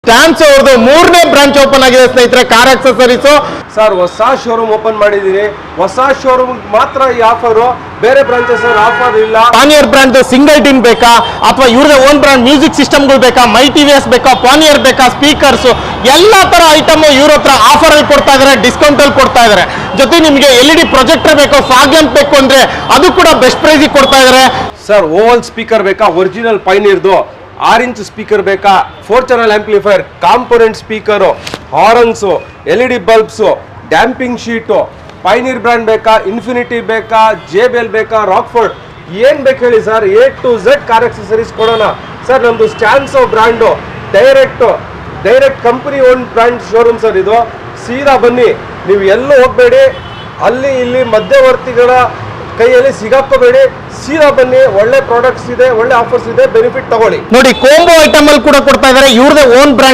Stance ಅವ್ರದ್ದು 3ನೇ branch open ಆಗಿದೆ ಸ್ನೇಹಿತರೆ ಕಾರ್ ಆಕ್ಸೆಸರೀಸ್. ಸರ್ ಹೊಸ ಶೋರೂಮ್ ಓಪನ್ ಮಾಡಿದೀನಿ. ಹೊಸ ಶೋರೂಮ್ ಮಾತ್ರ ಈ ಆಫರ್, ಬೇರೆ ಬ್ರಾಂಚಸ್ ಆಫರ್ ಇಲ್ಲ. ಪಾನಿಯರ್ ಬ್ರಾಂಡ್ ಸಿಂಗಲ್ ಟಿನ್ ಬೇಕಾ ಅಥವಾ ಇವ್ರದೇ ಓನ್ ಬ್ರಾಂಡ್ ಮ್ಯೂಸಿಕ್ ಸಿಸ್ಟಮ್ಗಳು ಬೇಕಾ, ಮೈ ಟಿವಿಎಸ್ ಬೇಕಾ, ಪಾನಿಯರ್ ಬೇಕಾ, ಸ್ಪೀಕರ್ಸ್ ಎಲ್ಲಾ ತರ ಐಟಮ್ ಇವ್ರ ಹತ್ರ ಆಫರ್ ಅಲ್ಲಿ ಕೊಡ್ತಾ ಇದಾರೆ, ಡಿಸ್ಕೌಂಟ್ ಅಲ್ಲಿ ಕೊಡ್ತಾ ಇದಾರೆ. ಜೊತೆ ನಿಮಗೆ LED ಪ್ರೊಜೆಕ್ಟರ್ ಬೇಕು, ಫಾಗ್ ಲ್ಯಾಂಪ್ ಬೇಕು ಅಂದ್ರೆ ಅದು ಕೂಡ ಬೆಸ್ಟ್ ಪ್ರೈಸ್ ಕೊಡ್ತಾ ಇದಾರೆ. ಸರ್ ಓವಲ್ ಸ್ಪೀಕರ್ ಬೇಕಾ, ಒರಿಜಿನಲ್ ಪೈನೀರ್ದು 6 ಇಂಚ್ ಸ್ಪೀಕರ್ ಬೇಕಾ, 4 channel amplifier, component speaker, horns, LED bulbs, damping sheet, Pioneer brand ಬೇಕಾ, ಇನ್ಫಿನಿಟಿ ಬೇಕಾ, JBL ಬೇಕಾ, ರಾಕ್ಫೋರ್ಡ್ ಏನ್ ಬೇಕು ಹೇಳಿ ಸರ್, A to Z car accessories ಕೊಡೋಣ. ಸರ್ ನಮ್ದು Stanso brand direct company own brand showroom sir ಇದು. ಸೀದಾ ಬನ್ನಿ, ನೀವು ಎಲ್ಲೂ ಹೋಗ್ಬೇಡಿ, ಅಲ್ಲಿ ಇಲ್ಲಿ ಮಧ್ಯವರ್ತಿಗಳ ಕೈಯಲ್ಲಿ ಸಿಗಾಕೋಬೇಡಿ, ಸೀದಾ ಬನ್ನಿ. ಒಳ್ಳೆ ಪ್ರಾಡಕ್ಟ್ಸ್ ಇದೆ, ಒಳ್ಳೆ ಆಫರ್ಸ್ ಇದೆ, ಬೆನಿಫಿಟ್ ತಗೊಳ್ಳಿ. ನೋಡಿ, ಕೋಂಬೋ ಐಟಮ್ ಅಲ್ಲಿ ಕೂಡ ಕೊಡ್ತಾ ಇದಾರೆ. ಇವ್ರದೇ ಓನ್ ಬ್ರಾಂಡ್